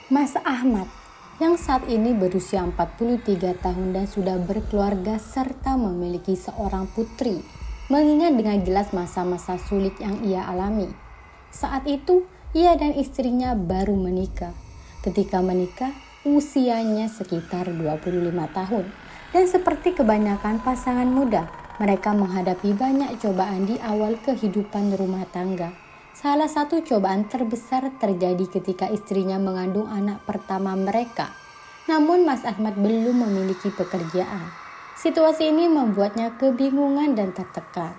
Mas Ahmad, yang saat ini berusia 43 tahun dan sudah berkeluarga serta memiliki seorang putri, mengingat dengan jelas masa-masa sulit yang ia alami. Saat itu, ia dan istrinya baru menikah. Ketika menikah, usianya sekitar 25 tahun. Dan seperti kebanyakan pasangan muda, mereka menghadapi banyak cobaan di awal kehidupan rumah tangga. Salah satu cobaan terbesar terjadi ketika istrinya mengandung anak pertama mereka. Namun Mas Ahmad belum memiliki pekerjaan. Situasi ini membuatnya kebingungan dan tertekan.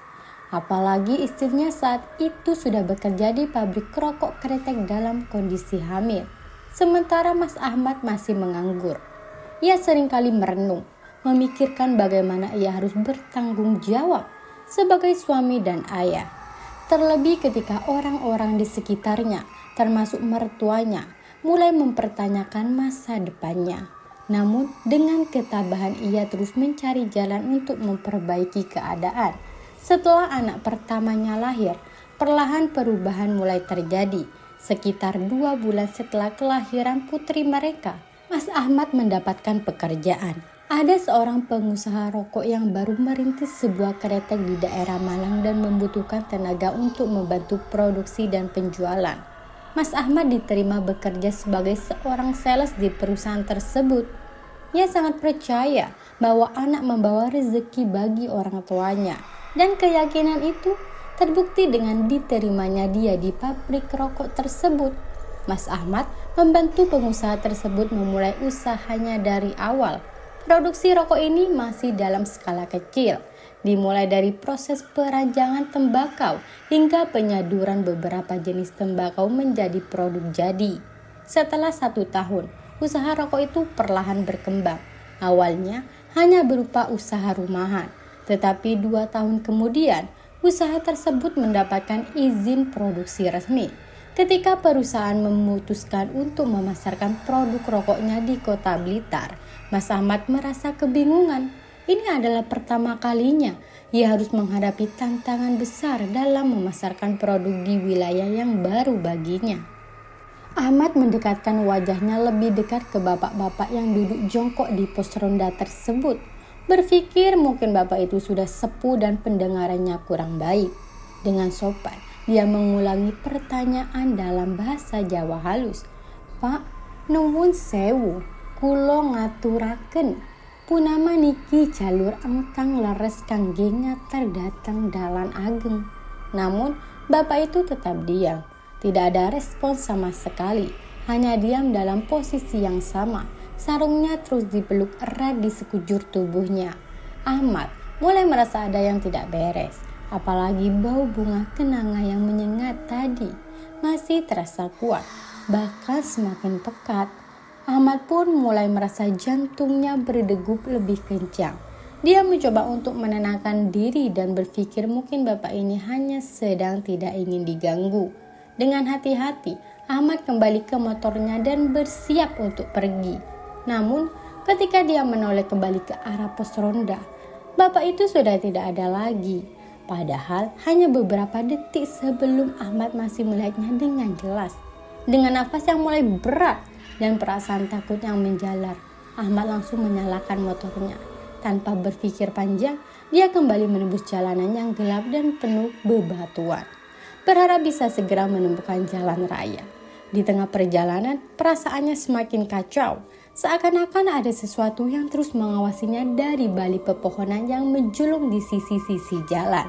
Apalagi istrinya saat itu sudah bekerja di pabrik rokok kretek dalam kondisi hamil. Sementara Mas Ahmad masih menganggur. Ia seringkali merenung, memikirkan bagaimana ia harus bertanggung jawab sebagai suami dan ayah. Terlebih ketika orang-orang di sekitarnya, termasuk mertuanya, mulai mempertanyakan masa depannya. Namun dengan ketabahan ia terus mencari jalan untuk memperbaiki keadaan. Setelah anak pertamanya lahir, perlahan perubahan mulai terjadi. Sekitar 2 bulan setelah kelahiran putri mereka, Mas Ahmad mendapatkan pekerjaan. Ada seorang pengusaha rokok yang baru merintis sebuah kretek di daerah Malang dan membutuhkan tenaga untuk membantu produksi dan penjualan. Mas Ahmad diterima bekerja sebagai seorang sales di perusahaan tersebut. Ia sangat percaya bahwa anak membawa rezeki bagi orang tuanya, dan keyakinan itu terbukti dengan diterimanya dia di pabrik rokok tersebut. Mas Ahmad membantu pengusaha tersebut memulai usahanya dari awal. Produksi rokok ini masih dalam skala kecil, dimulai dari proses peranjangan tembakau hingga penyaduran beberapa jenis tembakau menjadi produk jadi. Setelah 1 tahun, usaha rokok itu perlahan berkembang. Awalnya hanya berupa usaha rumahan, tetapi 2 tahun kemudian, usaha tersebut mendapatkan izin produksi resmi. Ketika perusahaan memutuskan untuk memasarkan produk rokoknya di Kota Blitar, Mas Ahmad merasa kebingungan. Ini adalah pertama kalinya ia harus menghadapi tantangan besar dalam memasarkan produk di wilayah yang baru baginya. Ahmad mendekatkan wajahnya lebih dekat ke bapak-bapak yang duduk jongkok di pos ronda tersebut. Berpikir mungkin bapak itu sudah sepuh dan pendengarannya kurang baik. Dengan sopan, dia mengulangi pertanyaan dalam bahasa Jawa halus. "Pak, nuwun sewu, kula ngaturaken. Punama niki jalur engkang leres kangge ngater dhateng dalan ageng." Namun, bapak itu tetap diam. Tidak ada respon sama sekali. Hanya diam dalam posisi yang sama. Sarungnya terus dipeluk erat di sekujur tubuhnya. Ahmad mulai merasa ada yang tidak beres. Apalagi bau bunga kenanga yang menyengat tadi masih terasa kuat, bahkan semakin pekat. Ahmad pun mulai merasa jantungnya berdegup lebih kencang. Dia mencoba untuk menenangkan diri dan berpikir mungkin bapak ini hanya sedang tidak ingin diganggu. Dengan hati-hati, Ahmad kembali ke motornya dan bersiap untuk pergi. Namun, ketika dia menoleh kembali ke arah pos ronda, bapak itu sudah tidak ada lagi. Padahal hanya beberapa detik sebelum Ahmad masih melihatnya dengan jelas. Dengan nafas yang mulai berat dan perasaan takut yang menjalar, Ahmad langsung menyalakan motornya. Tanpa berpikir panjang, dia kembali menembus jalanan yang gelap dan penuh bebatuan, berharap bisa segera menemukan jalan raya. Di tengah perjalanan, perasaannya semakin kacau. Seakan-akan ada sesuatu yang terus mengawasinya dari balik pepohonan yang menjulung di sisi-sisi jalan.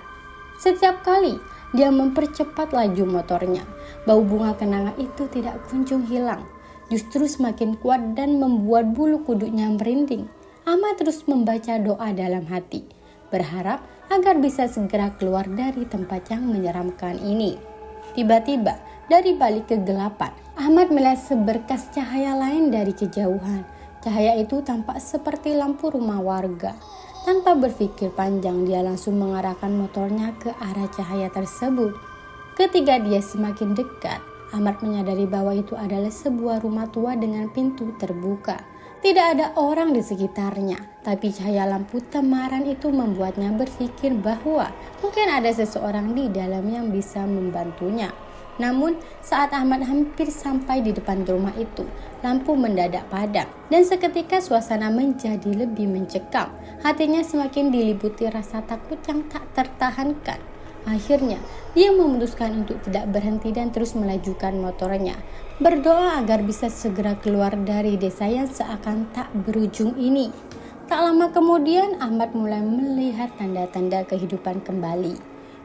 Setiap kali dia mempercepat laju motornya, bau bunga kenanga itu tidak kunjung hilang. Justru semakin kuat dan membuat bulu kuduknya merinding. Ahmad terus membaca doa dalam hati, berharap agar bisa segera keluar dari tempat yang menyeramkan ini. Tiba-tiba, dari balik kegelapan, Ahmad melihat seberkas cahaya lain dari kejauhan. Cahaya itu tampak seperti lampu rumah warga. Tanpa berpikir panjang, dia langsung mengarahkan motornya ke arah cahaya tersebut. Ketika dia semakin dekat, Ahmad menyadari bahwa itu adalah sebuah rumah tua dengan pintu terbuka. Tidak ada orang di sekitarnya, tapi cahaya lampu temaram itu membuatnya berpikir bahwa mungkin ada seseorang di dalam yang bisa membantunya. Namun saat Ahmad hampir sampai di depan rumah itu, lampu mendadak padam dan seketika suasana menjadi lebih mencekam. Hatinya semakin diliputi rasa takut yang tak tertahankan. Akhirnya, dia memutuskan untuk tidak berhenti dan terus melajukan motornya. Berdoa agar bisa segera keluar dari desa yang seakan tak berujung ini. Tak lama kemudian, Ahmad mulai melihat tanda-tanda kehidupan kembali.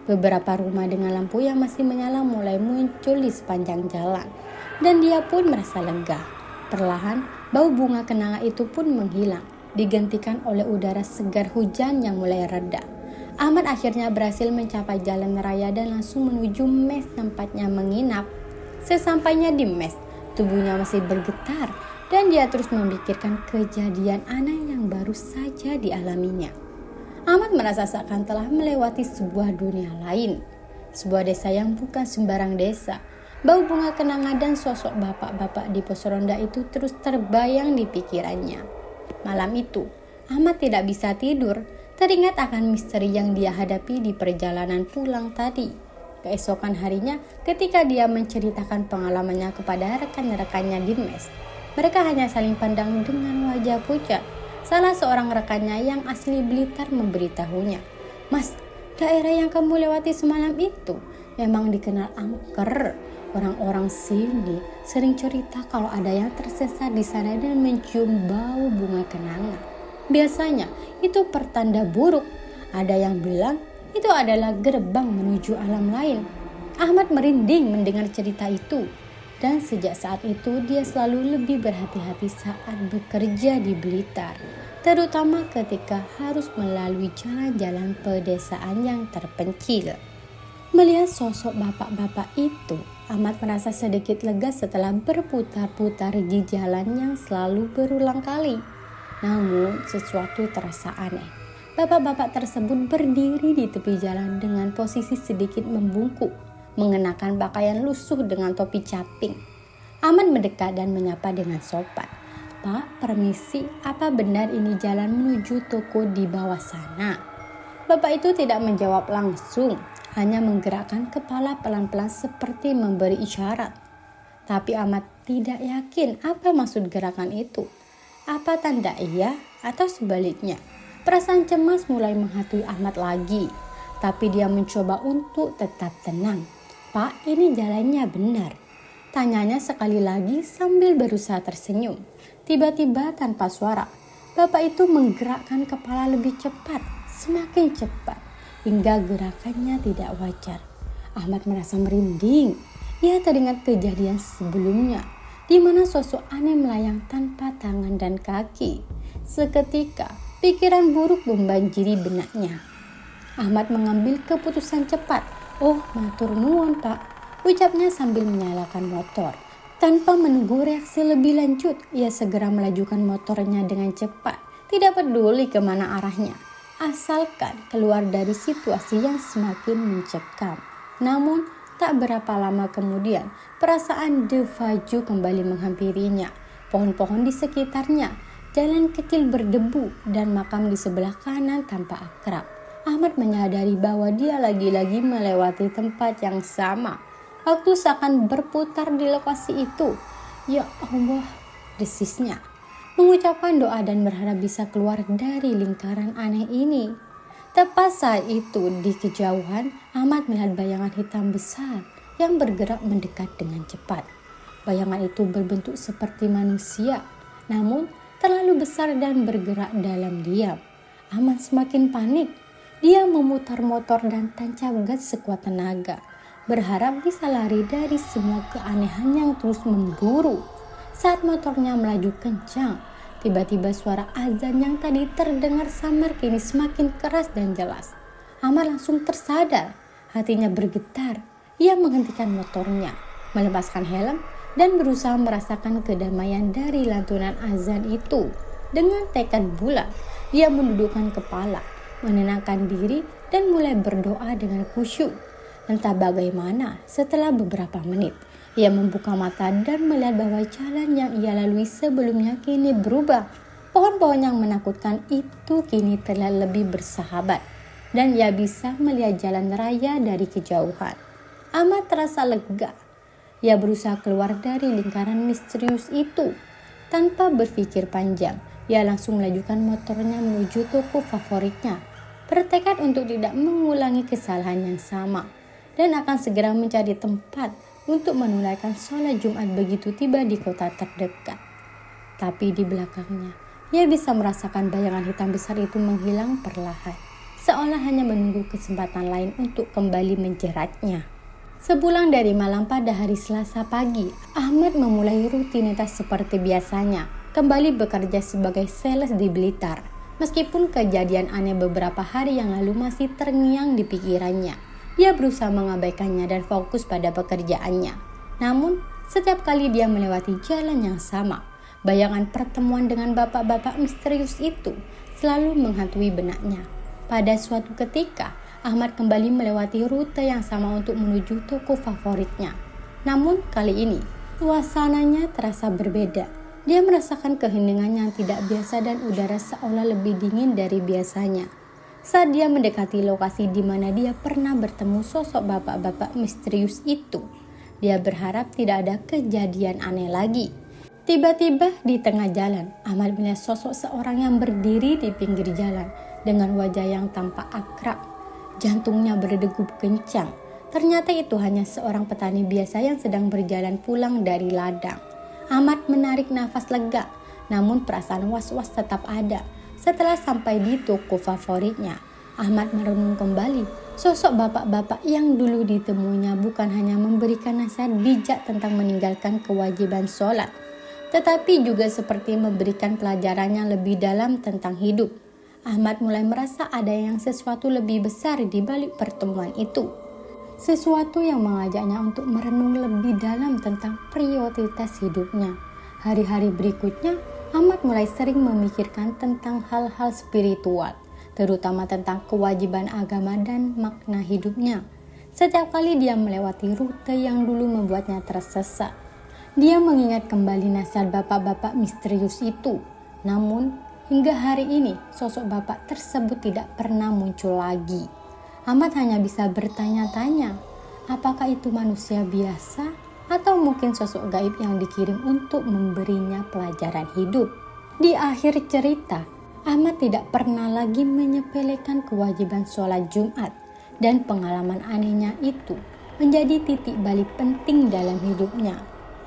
Beberapa rumah dengan lampu yang masih menyala mulai muncul di sepanjang jalan. Dan dia pun merasa lega. Perlahan, bau bunga kenanga itu pun menghilang, digantikan oleh udara segar hujan yang mulai reda. Ahmad akhirnya berhasil mencapai jalan raya dan langsung menuju mes tempatnya menginap. Sesampainya di mes, tubuhnya masih bergetar dan dia terus memikirkan kejadian aneh yang baru saja dialaminya. Ahmad merasa seakan telah melewati sebuah dunia lain. Sebuah desa yang bukan sembarang desa. Bau bunga kenanga dan sosok bapak-bapak di pos ronda itu terus terbayang di pikirannya. Malam itu, Ahmad tidak bisa tidur, teringat akan misteri yang dia hadapi di perjalanan pulang tadi. Keesokan harinya, ketika dia menceritakan pengalamannya kepada rekan-rekannya di mes, mereka hanya saling pandang dengan wajah pucat. Salah seorang rekannya yang asli Blitar memberitahunya, "Mas, daerah yang kamu lewati semalam itu memang dikenal angker. Orang-orang sini sering cerita kalau ada yang tersesat di sana dan mencium bau bunga kenanga. Biasanya itu pertanda buruk. Ada yang bilang itu adalah gerbang menuju alam lain." Ahmad merinding mendengar cerita itu. Dan sejak saat itu dia selalu lebih berhati-hati saat bekerja di Blitar, terutama ketika harus melalui jalan-jalan pedesaan yang terpencil. Melihat sosok bapak-bapak itu, Ahmad merasa sedikit lega setelah berputar-putar di jalan yang selalu berulang kali. Namun sesuatu terasa aneh. Bapak-bapak tersebut berdiri di tepi jalan dengan posisi sedikit membungkuk, mengenakan pakaian lusuh dengan topi caping. Ahmad mendekat dan menyapa dengan sopan. "Pak, permisi, apa benar ini jalan menuju toko di bawah sana?" Bapak itu tidak menjawab langsung, hanya menggerakkan kepala pelan-pelan seperti memberi isyarat. Tapi Ahmad tidak yakin apa maksud gerakan itu. Apa tanda iya atau sebaliknya? Perasaan cemas mulai menghantui Ahmad lagi, tapi dia mencoba untuk tetap tenang. "Pak, ini jalannya benar?" tanyanya sekali lagi sambil berusaha tersenyum. Tiba-tiba tanpa suara, bapak itu menggerakkan kepala lebih cepat, semakin cepat, hingga gerakannya tidak wajar. Ahmad merasa merinding. Ia teringat kejadian sebelumnya, di mana sosok aneh melayang tanpa tangan dan kaki. Seketika, pikiran buruk membanjiri benaknya. Ahmad mengambil keputusan cepat. "Oh, matur nuwun, Pak," ucapnya sambil menyalakan motor. Tanpa menunggu reaksi lebih lanjut, ia segera melajukan motornya dengan cepat, tidak peduli kemana arahnya, asalkan keluar dari situasi yang semakin mencekam. Namun, tak berapa lama kemudian, perasaan deja-vu kembali menghampirinya. Pohon-pohon di sekitarnya, jalan kecil berdebu, dan makam di sebelah kanan tampak akrab. Ahmad menyadari bahwa dia lagi-lagi melewati tempat yang sama. Waktu seakan berputar di lokasi itu. "Ya Allah," desisnya, mengucapkan doa dan berharap bisa keluar dari lingkaran aneh ini. Tepat saat itu, di kejauhan, Ahmad melihat bayangan hitam besar yang bergerak mendekat dengan cepat. Bayangan itu berbentuk seperti manusia, namun terlalu besar dan bergerak dalam diam. Ahmad semakin panik. Dia memutar motor dan tancap gas sekuat tenaga, berharap bisa lari dari semua keanehan yang terus memburu. Saat motornya melaju kencang, tiba-tiba suara azan yang tadi terdengar samar kini semakin keras dan jelas. Ahmad langsung tersadar, hatinya bergetar. Ia menghentikan motornya, melepaskan helm, dan berusaha merasakan kedamaian dari lantunan azan itu. Dengan tekad bulat, dia mendudukkan kepala, menenangkan diri, dan mulai berdoa dengan khusyuk. Entah bagaimana, setelah beberapa menit, ia membuka mata dan melihat bahwa jalan yang ia lalui sebelumnya kini berubah. Pohon-pohon yang menakutkan itu kini telah lebih bersahabat, dan ia bisa melihat jalan raya dari kejauhan. Ahmad terasa lega. ia berusaha keluar dari lingkaran misterius itu. Tanpa berpikir panjang, ia langsung melajukan motornya menuju toko favoritnya, bertekad untuk tidak mengulangi kesalahan yang sama dan akan segera mencari tempat untuk menunaikan sholat Jumat begitu tiba di kota terdekat. Tapi di belakangnya, ia bisa merasakan bayangan hitam besar itu menghilang perlahan, seolah hanya menunggu kesempatan lain untuk kembali menjeratnya. Sepulang dari Malang pada hari Selasa pagi, Ahmad memulai rutinitas seperti biasanya, kembali bekerja sebagai sales di Blitar. Meskipun kejadian aneh beberapa hari yang lalu masih terngiang di pikirannya, dia berusaha mengabaikannya dan fokus pada pekerjaannya. Namun, setiap kali dia melewati jalan yang sama, bayangan pertemuan dengan bapak-bapak misterius itu selalu menghantui benaknya. Pada suatu ketika, Ahmad kembali melewati rute yang sama untuk menuju toko favoritnya. Namun kali ini, suasananya terasa berbeda. Dia merasakan keheningan yang tidak biasa dan udara seolah lebih dingin dari biasanya. Saat dia mendekati lokasi di mana dia pernah bertemu sosok bapak-bapak misterius itu, dia berharap tidak ada kejadian aneh lagi. Tiba-tiba di tengah jalan, Ahmad melihat sosok seorang yang berdiri di pinggir jalan dengan wajah yang tampak akrab. Jantungnya berdegup kencang. Ternyata itu hanya seorang petani biasa yang sedang berjalan pulang dari ladang. Ahmad menarik nafas lega, namun perasaan was-was tetap ada. Setelah sampai di toko favoritnya, Ahmad merenung kembali. Sosok bapak-bapak yang dulu ditemuinya bukan hanya memberikan nasihat bijak tentang meninggalkan kewajiban sholat, tetapi juga seperti memberikan pelajaran yang lebih dalam tentang hidup. Ahmad mulai merasa ada yang sesuatu lebih besar di balik pertemuan itu. Sesuatu yang mengajaknya untuk merenung lebih dalam tentang prioritas hidupnya. Hari-hari berikutnya, Ahmad mulai sering memikirkan tentang hal-hal spiritual, terutama tentang kewajiban agama dan makna hidupnya. Setiap kali dia melewati rute yang dulu membuatnya tersesat, dia mengingat kembali nasihat bapak-bapak misterius itu. Namun, hingga hari ini, sosok bapak tersebut tidak pernah muncul lagi. Ahmad hanya bisa bertanya-tanya, apakah itu manusia biasa atau mungkin sosok gaib yang dikirim untuk memberinya pelajaran hidup. Di akhir cerita, Ahmad tidak pernah lagi menyepelekan kewajiban sholat Jumat, dan pengalaman anehnya itu menjadi titik balik penting dalam hidupnya,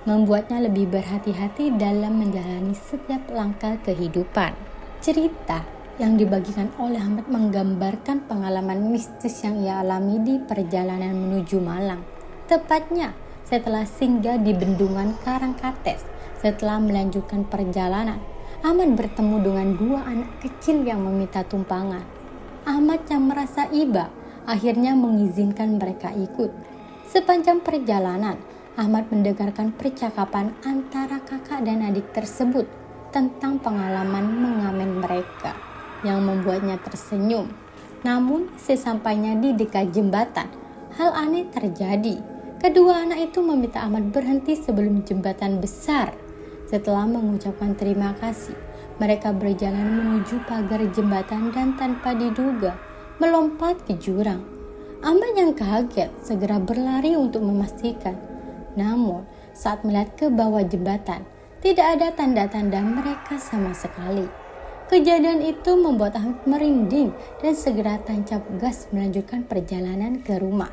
membuatnya lebih berhati-hati dalam menjalani setiap langkah kehidupan. Cerita yang dibagikan oleh Ahmad menggambarkan pengalaman mistis yang ia alami di perjalanan menuju Malang. Tepatnya setelah singgah di Bendungan Karangkates. Setelah melanjutkan perjalanan, Ahmad bertemu dengan dua anak kecil yang meminta tumpangan. Ahmad yang merasa iba akhirnya mengizinkan mereka ikut. Sepanjang perjalanan, Ahmad mendengarkan percakapan antara kakak dan adik tersebut tentang pengalaman mengamen mereka yang membuatnya tersenyum. Namun sesampainya di dekat jembatan, hal aneh terjadi. Kedua anak itu meminta Ahmad berhenti sebelum jembatan besar. Setelah mengucapkan terima kasih, mereka berjalan menuju pagar jembatan dan tanpa diduga melompat ke jurang. Ahmad yang kaget segera berlari untuk memastikan. Namun saat melihat ke bawah jembatan, tidak ada tanda-tanda mereka sama sekali. Kejadian itu membuat Ahmad merinding dan segera tancap gas melanjutkan perjalanan ke rumah.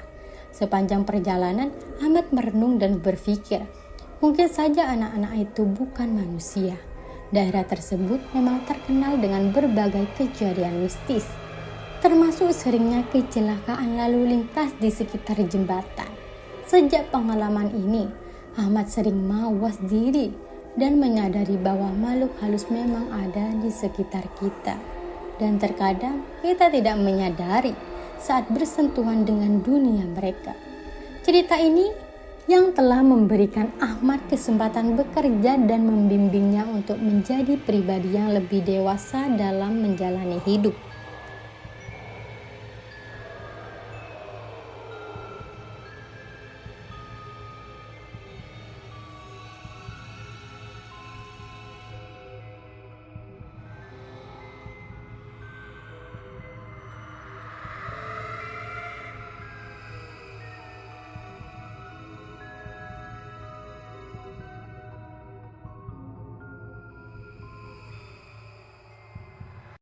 Sepanjang perjalanan, Ahmad merenung dan berpikir, mungkin saja anak-anak itu bukan manusia. Daerah tersebut memang terkenal dengan berbagai kejadian mistis, termasuk seringnya kecelakaan lalu lintas di sekitar jembatan. Sejak pengalaman ini, Ahmad sering mawas diri dan menyadari bahwa makhluk halus memang ada di sekitar kita. Dan terkadang kita tidak menyadari saat bersentuhan dengan dunia mereka. Cerita ini yang telah memberikan Ahmad kesempatan bekerja dan membimbingnya untuk menjadi pribadi yang lebih dewasa dalam menjalani hidup.